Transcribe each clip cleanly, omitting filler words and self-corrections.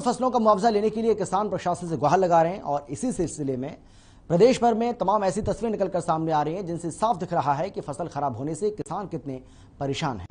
फसलों का मुआवजा लेने के लिए किसान प्रशासन से गुहार लगा रहे हैं और इसी सिलसिले में प्रदेश भर में तमाम ऐसी तस्वीरें निकलकर सामने आ रही हैं जिनसे साफ दिख रहा है कि फसल खराब होने से किसान कितने परेशान हैं।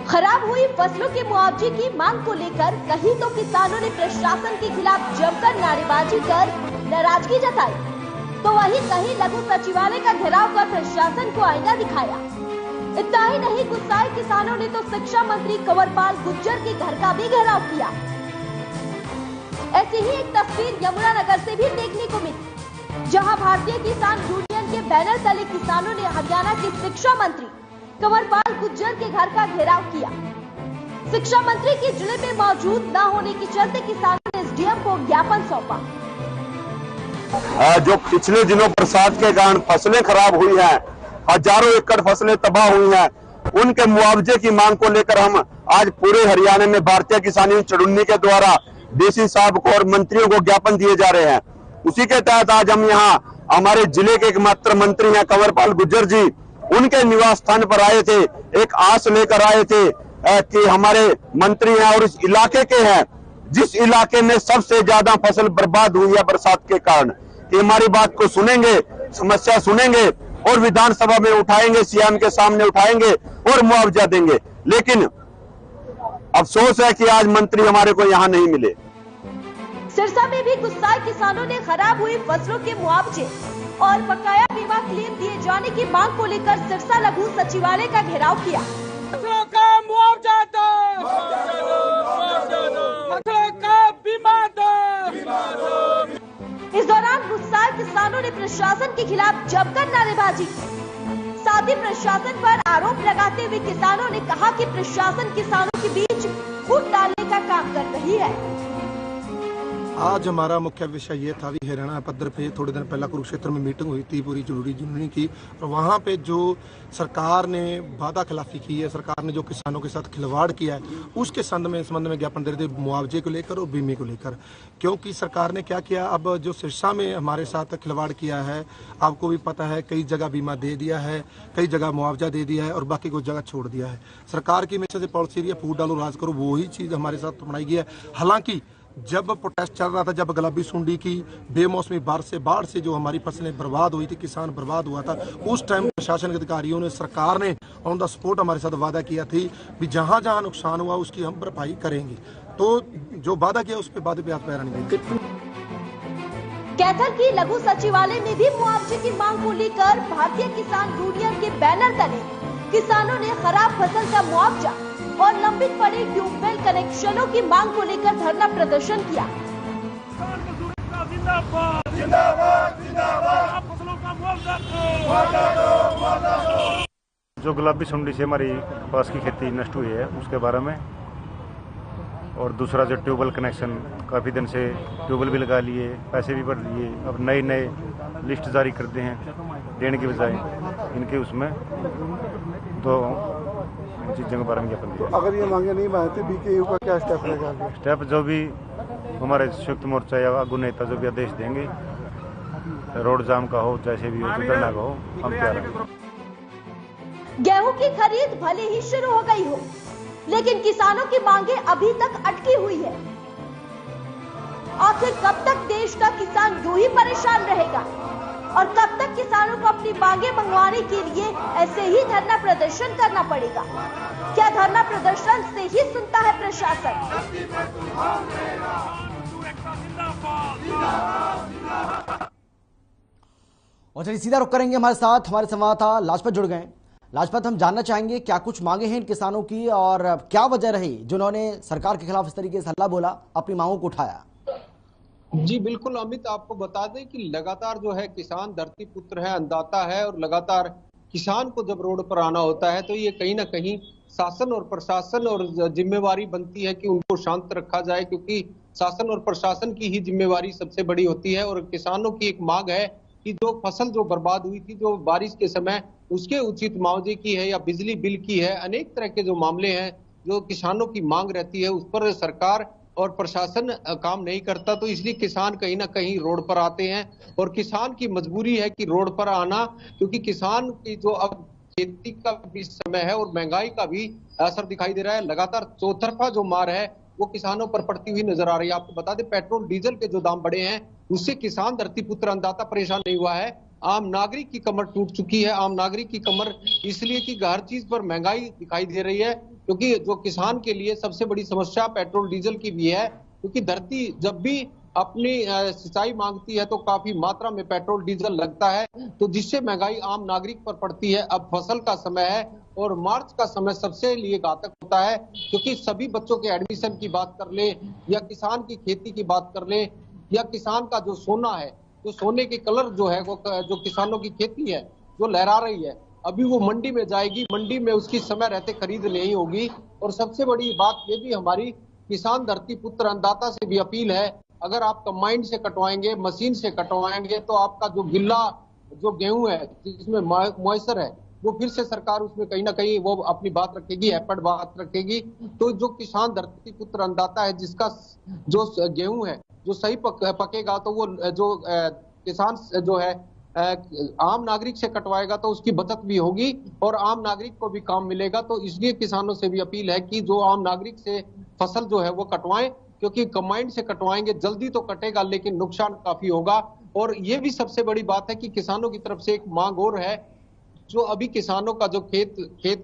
खराब हुई फसलों के मुआवजे की मांग को लेकर कहीं तो किसानों ने प्रशासन के खिलाफ जमकर नारेबाजी कर नाराजगी जताई, तो वहीं कहीं लघु सचिवालय का घेराव कर प्रशासन को आईना दिखाया। इतना ही नहीं, गुस्साए किसानों ने तो शिक्षा मंत्री कंवरपाल गुर्जर के घर का भी घेराव किया। ऐसी ही एक तस्वीर यमुनानगर से भी देखने को मिली, जहां भारतीय किसान यूनियन के बैनर तले किसानों ने हरियाणा के शिक्षा मंत्री कंवरपाल गुर्जर के घर का घेराव किया। शिक्षा मंत्री के जिले में मौजूद न होने के चलते किसानों ने एसडीएम को ज्ञापन सौंपा। जो पिछले दिनों बरसात के कारण फसलें खराब हुई हैं, हजारों एकड़ फसलें तबाह हुई हैं, उनके मुआवजे की मांग को लेकर हम आज पूरे हरियाणा में भारतीय किसान यूनियन चुड़ुन्नी के द्वारा डीसी साहब को और मंत्रियों को ज्ञापन दिए जा रहे हैं। उसी के तहत आज हम यहाँ हमारे जिले के एकमात्र मंत्री हैं कंवरपाल गुर्जर जी, उनके निवास स्थान पर आए थे। एक आस लेकर आए थे कि हमारे मंत्री हैं और इस इलाके के हैं जिस इलाके में सबसे ज्यादा फसल बर्बाद हुई है बरसात के कारण, कि हमारी बात को सुनेंगे, समस्या सुनेंगे और विधानसभा में उठाएंगे, सीएम के सामने उठाएंगे और मुआवजा देंगे। लेकिन अफसोस है कि आज मंत्री हमारे को यहाँ नहीं मिले। सिरसा में भी गुस्साए किसानों ने खराब हुई फसलों के मुआवजे और बकाया बीमा क्लेम दिए जाने की मांग को लेकर सिरसा लघु सचिवालय का घेराव किया। फसलों का मुआवजा दो, फसलों का बीमा दो। इस दौरान गुस्साए किसानों ने प्रशासन के खिलाफ जमकर नारेबाजी की। साथ ही प्रशासन पर आरोप लगाते हुए किसानों ने कहा कि प्रशासन किसानों के बीच फूट डालने का काम कर रही है। आज हमारा मुख्य विषय ये था, अभी हरियाणा पद्धर पे थोड़े दिन पहला कुरुक्षेत्र में मीटिंग हुई थी पूरी जरूरी यूनियन की, और वहाँ पे जो सरकार ने वादा खिलाफी की है, सरकार ने जो किसानों के साथ खिलवाड़ किया है, उसके संबंध में ज्ञापन दे रहे थे, मुआवजे को लेकर और बीमे को लेकर। क्योंकि सरकार ने क्या किया, अब जो सिरसा में हमारे साथ खिलवाड़ किया है, आपको भी पता है, कई जगह बीमा दे दिया है, कई जगह मुआवजा दे दिया है और बाकी कुछ जगह छोड़ दिया है। सरकार की हमेशा से पॉलिसी रही है फूट डालो राज करो, वही चीज़ हमारे साथ अपनाई गई है। हालांकि जब प्रोटेस्ट चल रहा था, जब गुलाबी सुंडी की बेमौसमी बाढ़ से जो हमारी फसलें बर्बाद हुई थी, किसान बर्बाद हुआ था, उस टाइम प्रशासन के अधिकारियों ने, सरकार ने ऑन द स्पॉट हमारे साथ वादा किया थी कि जहां जहां नुकसान हुआ उसकी हम भरपाई करेंगे। तो जो वादा किया उस पर वादे पे हाथ पैर नहीं देंगे। कैथल की लघु सचिवालय में भी मुआवजे की मांग को लेकर भारतीय किसान यूनियन के बैनर तले किसानों ने खराब फसल का मुआवजा और लंबित पड़े ट्यूबवेल कनेक्शनों की मांग को लेकर धरना प्रदर्शन किया। जो गुलाबी सुंडी से हमारी कपास की खेती नष्ट हुई है उसके बारे में, और दूसरा जो ट्यूबवेल कनेक्शन, काफ़ी दिन से ट्यूबवेल भी लगा लिए, पैसे भी भर लिए, अब नए लिस्ट जारी करते हैं देने की बजाय इनके, उसमें तो चीज़ों के बारे में ज्ञापन दिया। अगर ये मांगे नहीं मानते बीकेयू का क्या स्टेप रहेगा? स्टेप जो भी हमारे संयुक्त मोर्चा या आगू नेता जो भी आदेश देंगे, रोड जाम का हो, जैसे भी हो, धरना का हो, हम तैयार हैं। गेहूं की खरीद भले ही शुरू हो गई हो, लेकिन किसानों की मांगे अभी तक अटकी हुई है। आखिर कब तक देश का किसान यूं ही परेशान रहेगा और कब तक किसानों को अपनी मांगे मंगवाने के लिए ऐसे ही धरना प्रदर्शन करना पड़ेगा? क्या धरना प्रदर्शन से ही सुनता है प्रशासन? और चलिए सीधा रुख करेंगे, हमारे साथ हमारे संवाददाता लाजपत जुड़ गए। लाजपत, हम जानना चाहेंगे क्या कुछ मांगे हैं इन किसानों की और क्या वजह रही जिन्होंने सरकार के खिलाफ इस तरीके से हल्ला बोला, अपनी मांगों को उठाया? जी बिल्कुल अमित, आपको बता दें कि लगातार जो है किसान धरती पुत्र है, अन्नदाता है, और लगातार किसान को जब रोड पर आना होता है तो ये कहीं ना कहीं शासन और प्रशासन और जिम्मेवारी बनती है कि उनको शांत रखा जाए, क्योंकि शासन और प्रशासन की ही जिम्मेवारी सबसे बड़ी होती है। और किसानों की एक मांग है कि जो फसल जो बर्बाद हुई थी, जो बारिश के समय, उसके उचित मुआवजे की है या बिजली बिल की है, अनेक तरह के जो मामले हैं जो किसानों की मांग रहती है, उस पर सरकार और प्रशासन काम नहीं करता, तो इसलिए किसान कहीं ना कहीं रोड पर आते हैं। और किसान की मजबूरी है कि रोड पर आना, क्योंकि किसान की जो अब खेती का भी समय है और महंगाई का भी असर दिखाई दे रहा है। लगातार चौतरफा जो मार है वो किसानों पर पड़ती हुई नजर आ रही है। आपको बता दें, पेट्रोल डीजल के जो दाम बढ़े हैं उससे किसान, धरतीपुत्र अन्नदाता परेशान नहीं हुआ है, आम नागरिक की कमर टूट चुकी है। आम नागरिक की कमर इसलिए कि हर चीज पर महंगाई दिखाई दे रही है, क्योंकि जो किसान के लिए सबसे बड़ी समस्या पेट्रोल डीजल की भी है, क्योंकि धरती जब भी अपनी सिंचाई मांगती है तो काफी मात्रा में पेट्रोल डीजल लगता है, तो जिससे महंगाई आम नागरिक पर पड़ती है। अब फसल का समय है और मार्च का समय सबसे लिए घातक होता है, क्योंकि सभी बच्चों के एडमिशन की बात कर ले या किसान की खेती की बात कर ले या किसान का जो सोना है, जो सोने के कलर जो है वो जो किसानों की खेती है जो लहरा रही है, अभी वो मंडी में जाएगी, मंडी में उसकी समय रहते खरीद नहीं होगी। और सबसे बड़ी बात ये भी हमारी किसान, धरती पुत्र अन्नदाता से भी अपील है, अगर आप कंबाइन से कटवाएंगे, मशीन से कटवाएंगे, तो आपका जो गिल्ला जो गेहूं है जिसमें मॉइस्चर है वो फिर से सरकार उसमें कहीं ना कहीं वो अपनी बात रखेगी, एफर्ट बात रखेगी। तो जो किसान, धरती पुत्र अन्नदाता है, जिसका जो गेहूं है जो सही पकेगा, तो वो जो किसान जो है आम नागरिक से कटवाएगा तो उसकी बचत भी होगी और आम नागरिक को भी काम मिलेगा। तो इसलिए किसानों से भी अपील है कि जो आम नागरिक से फसल जो है वो कटवाएं, क्योंकि कंबाइन से कटवाएंगे जल्दी तो कटेगा लेकिन नुकसान काफी होगा। और ये भी सबसे बड़ी बात है कि किसानों की तरफ से एक मांग और है, जो अभी किसानों का जो खेत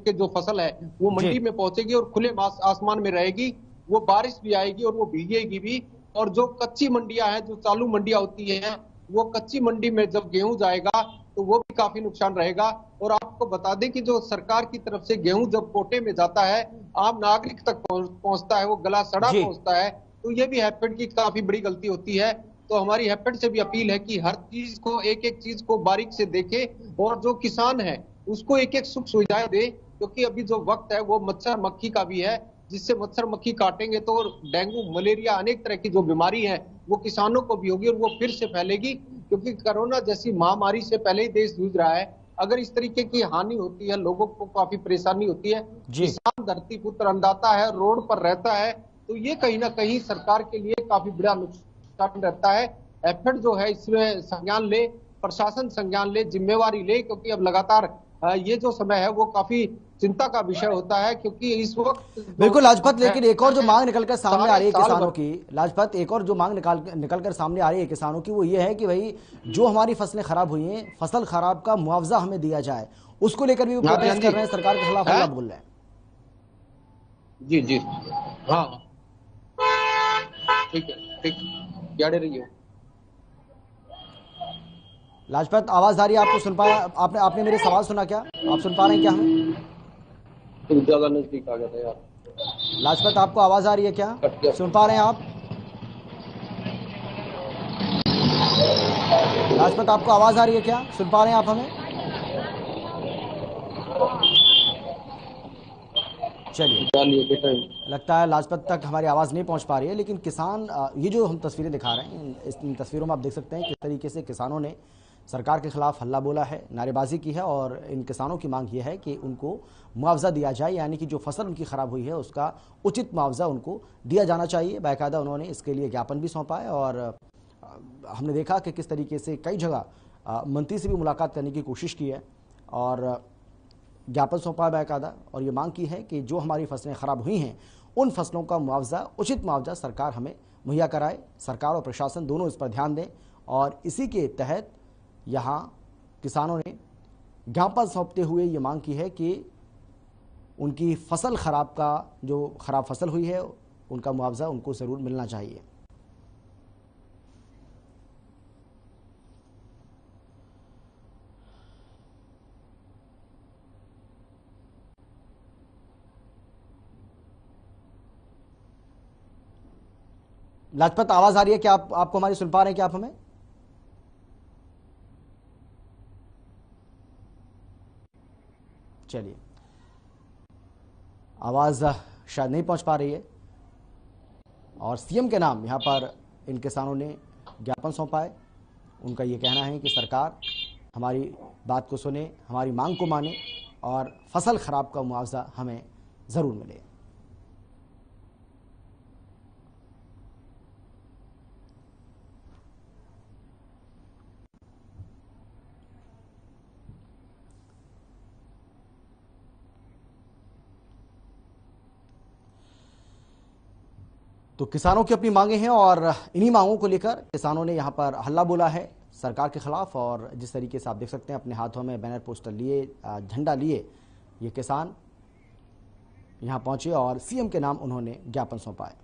के जो फसल है वो मंडी में पहुंचेगी और खुले आसमान में रहेगी, वो बारिश भी आएगी और वो भीगेगी भी। और जो कच्ची मंडियां हैं, जो चालू मंडियां होती हैं, वो कच्ची मंडी में जब गेहूं जाएगा तो वो भी काफी नुकसान रहेगा। और आपको बता दें कि जो सरकार की तरफ से गेहूं जब कोटे में जाता है, आम नागरिक तक पहुंचता है, वो गला सड़ा पहुंचता है, तो ये भी हैफेड की काफी बड़ी गलती होती है। तो हमारी हैफेड से भी अपील है कि हर चीज को, एक एक चीज को बारीक से देखे और जो किसान है उसको एक एक सुख सुविधाएं दे, क्योंकि अभी जो वक्त है वो मच्छर मक्खी का भी है, जिससे मच्छर मक्खी काटेंगे तो डेंगू, मलेरिया, अनेक तरह की जो बीमारी है वो किसानों को भी होगी और वो फिर से फैलेगी, क्योंकि कोरोना जैसी महामारी से पहले ही देश जूझ रहा है। अगर इस तरीके की हानि होती है, लोगों को काफी परेशानी होती है, किसान धरती पुत्र अन्नदाता है, रोड पर रहता है, तो ये कहीं ना कहीं सरकार के लिए काफी बड़ा नुकसान रहता है। एफर्ट जो है इसमें संज्ञान ले, प्रशासन संज्ञान ले, जिम्मेवारी ले, क्योंकि अब लगातार ये जो समय है वो काफी चिंता का विषय होता है, क्योंकि इस वक्त बिल्कुल लाजपत, लेकिन एक और जो मांग निकलकर सामने आ रही है किसानों की, लाजपत, एक और जो मांग निकलकर सामने आ रही है किसानों की, वो ये है कि भाई जो हमारी फसलें खराब हुई हैं, फसल खराब का मुआवजा हमें दिया जाए, उसको लेकर भी वो प्रोटेस्ट कर रहे हैं, सरकार के खिलाफ हमला बोल रहे हैं। जी जी, हाँ ठीक है, ठीक, याद रहिए। लाजपत, आवाज आ रही है आपको? सुन पाया आपने मेरे सवाल सुना क्या? आप सुन पा रहे हैं क्या हमें? ज्यादा नजदीक आ गया था यार। लाजपत, आपको आवाज आ रही है क्या? सुन पा रहे हैं आप? लाजपत, आपको आवाज आ रही है क्या? सुन पा रहे हैं आप हमें? चलिए, लगता है लाजपत तक हमारी आवाज नहीं पहुंच पा रही है, लेकिन किसान, ये जो हम तस्वीरें दिखा रहे हैं, इन तस्वीरों में आप देख सकते हैं किस तरीके से किसानों ने सरकार के खिलाफ हल्ला बोला है, नारेबाजी की है और इन किसानों की मांग ये है कि उनको मुआवजा दिया जाए, यानी कि जो फसल उनकी खराब हुई है उसका उचित मुआवजा उनको दिया जाना चाहिए। बाकायदा उन्होंने इसके लिए ज्ञापन भी सौंपा है और हमने देखा कि किस तरीके से कई जगह मंत्री से भी मुलाकात करने की कोशिश की है और ज्ञापन सौंपा है बाकायदा, और ये मांग की है कि जो हमारी फसलें खराब हुई हैं उन फसलों का मुआवजा, उचित मुआवजा सरकार हमें मुहैया कराए। सरकार और प्रशासन दोनों इस पर ध्यान दें और इसी के तहत यहाँ किसानों ने ज्ञापन सौंपते हुए ये मांग की है कि उनकी फसल खराब का, जो खराब फसल हुई है उनका मुआवजा उनको ज़रूर मिलना चाहिए। लाजपत, आवाज आ रही है क्या? आपको हमारी सुन पा रहे हैं क्या आप हमें? चलिए, आवाज शायद नहीं पहुंच पा रही है और सीएम के नाम यहां पर इन किसानों ने ज्ञापन सौंपा है। उनका ये कहना है कि सरकार हमारी बात को सुने, हमारी मांग को माने और फसल खराब का मुआवजा हमें जरूर मिले। तो किसानों की अपनी मांगे हैं और इन्हीं मांगों को लेकर किसानों ने यहाँ पर हल्ला बोला है सरकार के खिलाफ। और जिस तरीके से आप देख सकते हैं अपने हाथों में बैनर पोस्टर लिए, झंडा लिए ये किसान यहाँ पहुंचे और सीएम के नाम उन्होंने ज्ञापन सौंपा है।